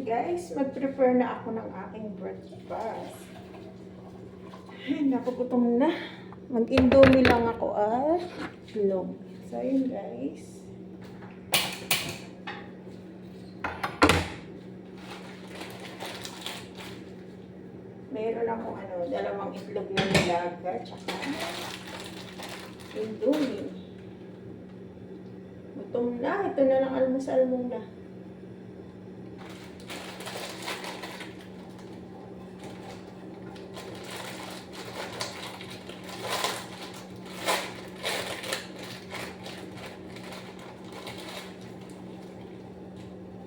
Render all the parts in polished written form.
guys, mag-prepare na ako ng aking breakfast. Ay, nakugutom na. Mag-indomie lang ako at itlog. So, yun guys. Meron akong dalawang itlog na nilaga, tsaka indomie. Gutom na. Ito na lang almusal muna.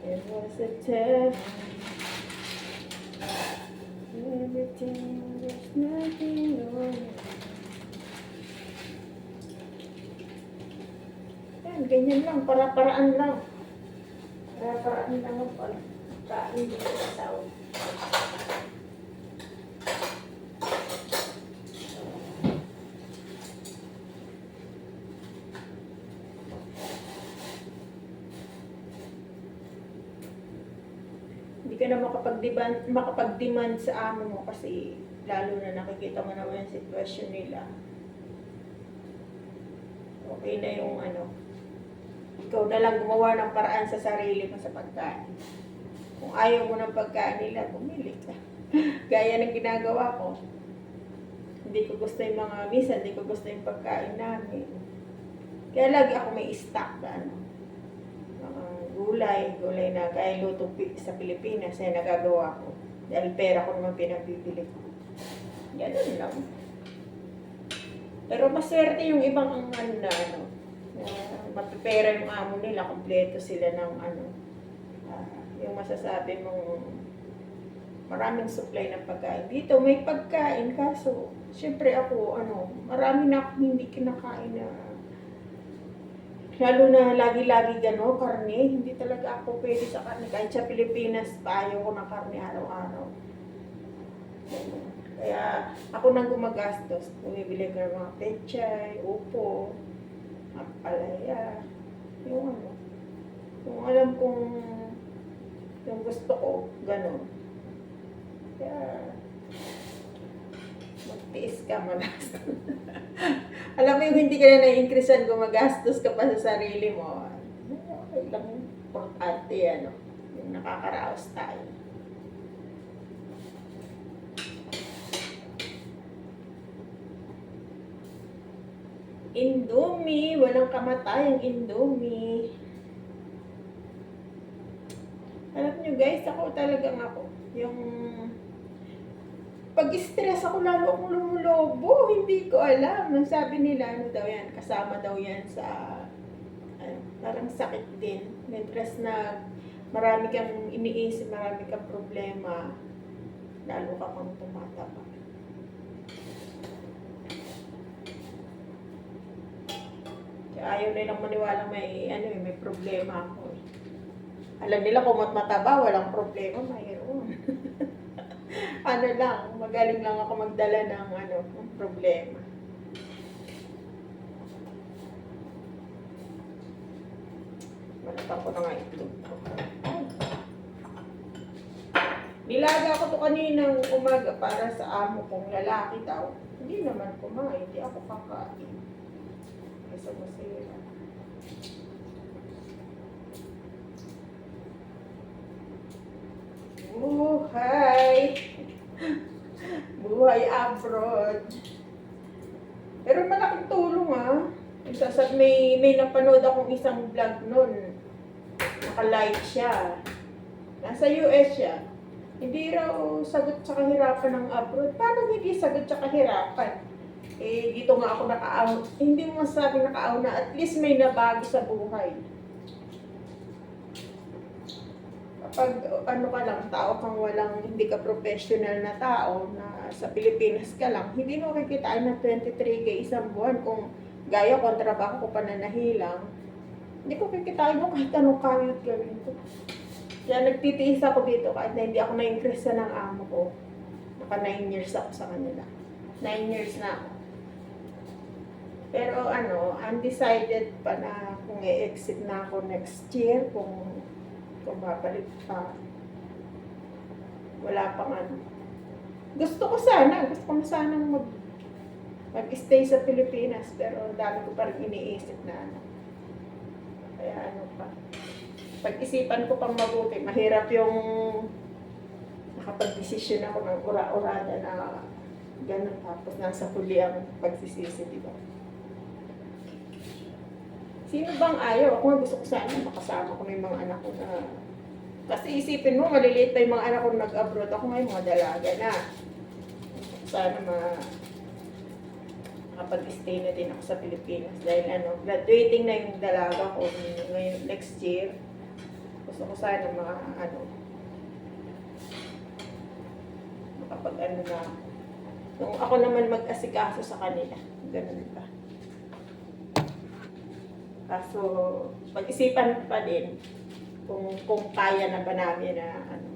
It was a time. Everything, there's nothing wrong. Yan, ganyan lang, para-paraan lang. Para-paraan lang ang pagkain dito sa tao. Hindi ka na makapag-demand sa amo mo kasi lalo na nakikita mo naman yung sitwasyon nila. Okay na yung ikaw na lang gumawa ng paraan sa sarili mo sa pagkain. Kung ayaw mo ng pagkain nila, bumili ka. Gaya ng ginagawa ko. Hindi ko gusto yung hindi ko gusto yung pagkain namin. Kaya lagi ako may stock na gulay na kaya luto sa Pilipinas ay nagagawa ko. Dahil pera ko naman pinabibili ko. Ganun lang. Pero maswerte yung ibang mapipera yung amo nila, kompleto sila ng yung masasabi mong maraming supply ng pagkain. Dito may pagkain kaso, syempre ako, marami na akong hindi kinakain na lalo na lagi-lagi karne, hindi talaga ako pwede sa karne. Kahit sa Pilipinas, ayaw ko ng karne araw-araw. Kaya ako nang gumagastos, bumibili ko ng mga pechay, upo, palaya, yung alam kong yung gusto ko, gano'n. Kaya magtiis ka, magastos. Alam mo yung hindi ka na na-increasean kung magastos ka pa sa sarili mo. Okay lang, importante yung nakakaraos tayo. Indomie, walang kamatayang Indomie. Alam nyo guys, yung pag-stress ako, lalo akong lumulobo. Hindi ko alam. Sabi nila, daw yan, kasama daw yan sa, parang sakit din. Stress na marami kang iniisip, marami kang problema, lalo ka pang tumataba. Kaya ayaw nilang maniwala may problema ako. Alam nila kung mataba, walang problema, mayroon. Magaling lang ako magdala ng problema. Malapang ko na nga itlog ko. Nilaga ko to kaninang umaga para sa amo kong lalaki daw. Hindi naman kumain, hindi ako kakain. Kasi masira. Buhay abroad. Pero malaking tulong may napanood akong isang vlog nun. Naka-live siya. Nasa US siya. Hindi raw sagot sa kahirapan ng abroad. Paano hindi sagot sa kahirapan? Dito nga ako nakaaw. Hindi mo masasabi nakaaw na at least may nabago sa buhay. Kapag ka lang, tao kang hindi ka professional na tao, na sa Pilipinas ka lang, hindi mo kikitain ng 23K isang buwan kung gaya ko, trabaho ko pananahilang. Hindi ko kikitain mo kahit anong kayod gawin ko. Kaya nagtitiis ako dito kahit na hindi ako na-increase ng amo ko. Naka 9 years ako sa kanila. 9 years na ako. Pero undecided pa na kung i-exit na ako next year, kung babalik pa. Wala pang ano. Gusto ko na sanang mag-stay sa Pilipinas, pero dami ko pa rin iniisip na ano. Kaya ano pa. Pag-isipan ko pang mabuti, mahirap yung nakapag-desisyon ako ng ura-urada na ganun, tapos nasa huli ang pagsisisi, di ba? Sino bang ayaw? Ako nga gusto ko sana makasama ko na yung mga anak ko na... Kasi isipin mo, maliliit pa yung mga anak ko nag-abroad. Ako nga yung mga dalaga na. Sana makapag-stay na din ako sa Pilipinas. Dahil ano, graduating na yung dalaga ko ngayon next year. Gusto ko sana makapag-ano na. Nung ako naman mag-asikaso sa kanila. Ganun ba? Kaso, pag-isipan pa din kung kaya na ba namin na ano.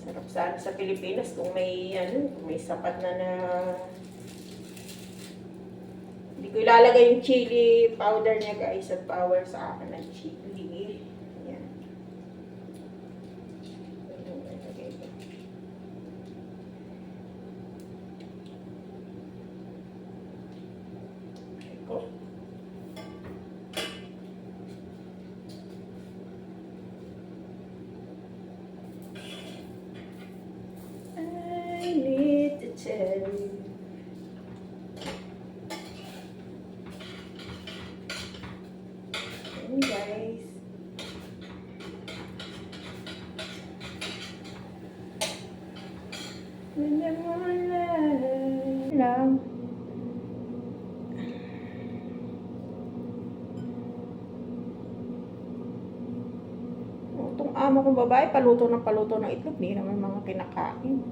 Sarap sana sa Pilipinas kung may sapat na hindi ko ilalagay yung chili powder niya, guys, at power sa akin ng chili. Yan. Eko. I need to tell you. Guys, lang. Itong amo kong babae, paluto ng itlog, hindi naman mga kinakain.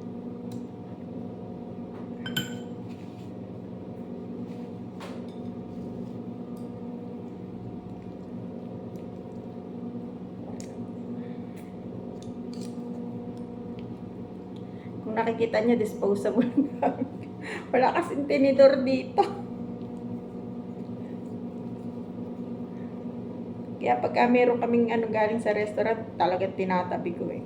Kung nakikita niyo, disposable lang. Wala kasing tinidor dito. Kaya pagka meron kaming galing sa restaurant, talagang tinatabi ko eh.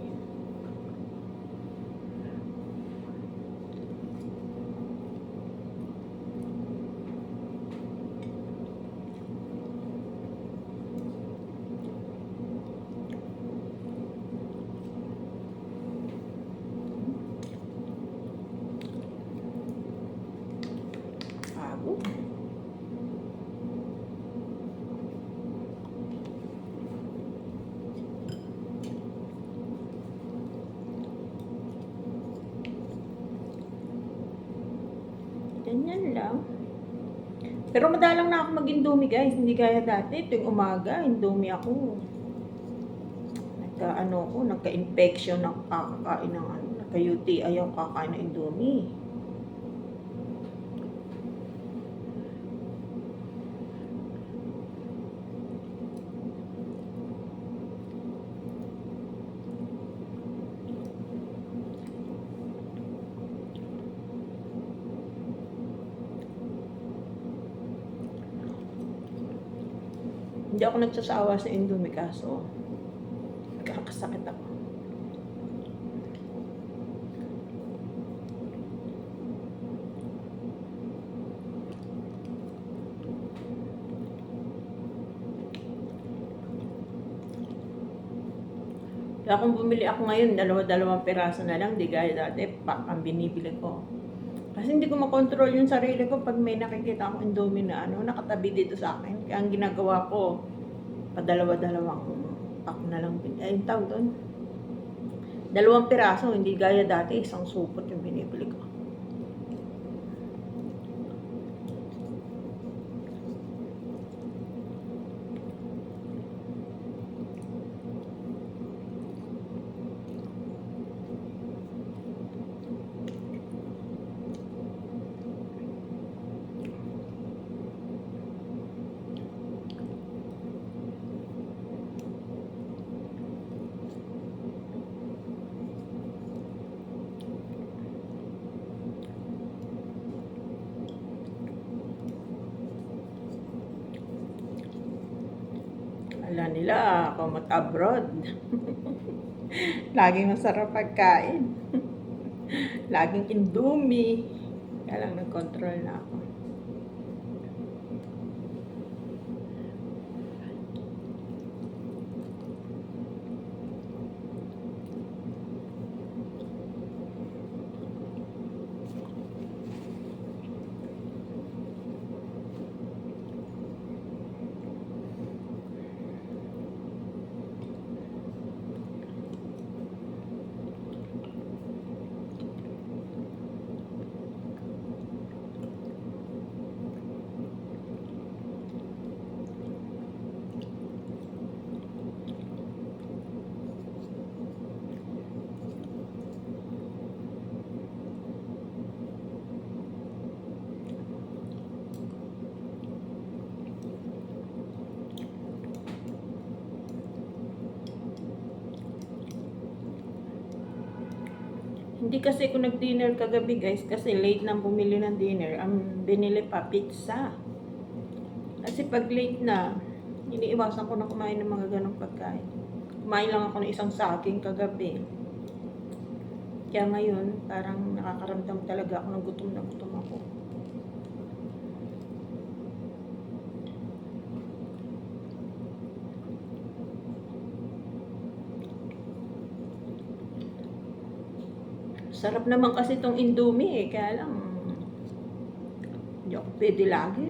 Ganyan lang. Pero madalang na ako mag-indomie, guys. Hindi gaya dati. Ito yung umaga, indomie ako. Nagka-infection ng kakakain ng nagka-UTI yung kakain ng indomie. Hindi ako nagsasawa sa indomie, kaso kakasakit ako. Kaya kung bumili ako ngayon, dalawang piraso na lang, di gaya dati, ang binibili ko. Kasi hindi ko makontrol yung sarili ko pag may nakikita akong indomie na nakatabi dito sa akin. Kaya ang ginagawa ko, padalawa-dalawang pack na lang. Ay, yung tawag doon. 2 piraso, hindi gaya dati, 1 supot yung binibili ko. Ala nila, kumot abroad. Laging masarap pagkain. Laging Indomie. Kaya lang nag-control na ako. Hindi kasi ako nag-dinner kagabi guys kasi late nang bumili ng dinner. Ang binili pa pizza. Kasi pag late na, iniiwasan ko na kumain ng mga ganong pagkain. Kumain lang ako ng isang saging kagabi. Kaya ngayon, parang nakakaramdam talaga ako ng gutom na gutom ako. Sarap naman kasi itong Indomie eh, kaya lang hindi ako pwede lagi.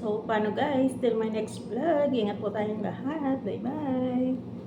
So, paano guys? Till my next vlog. Ingat po tayong lahat. Bye-bye!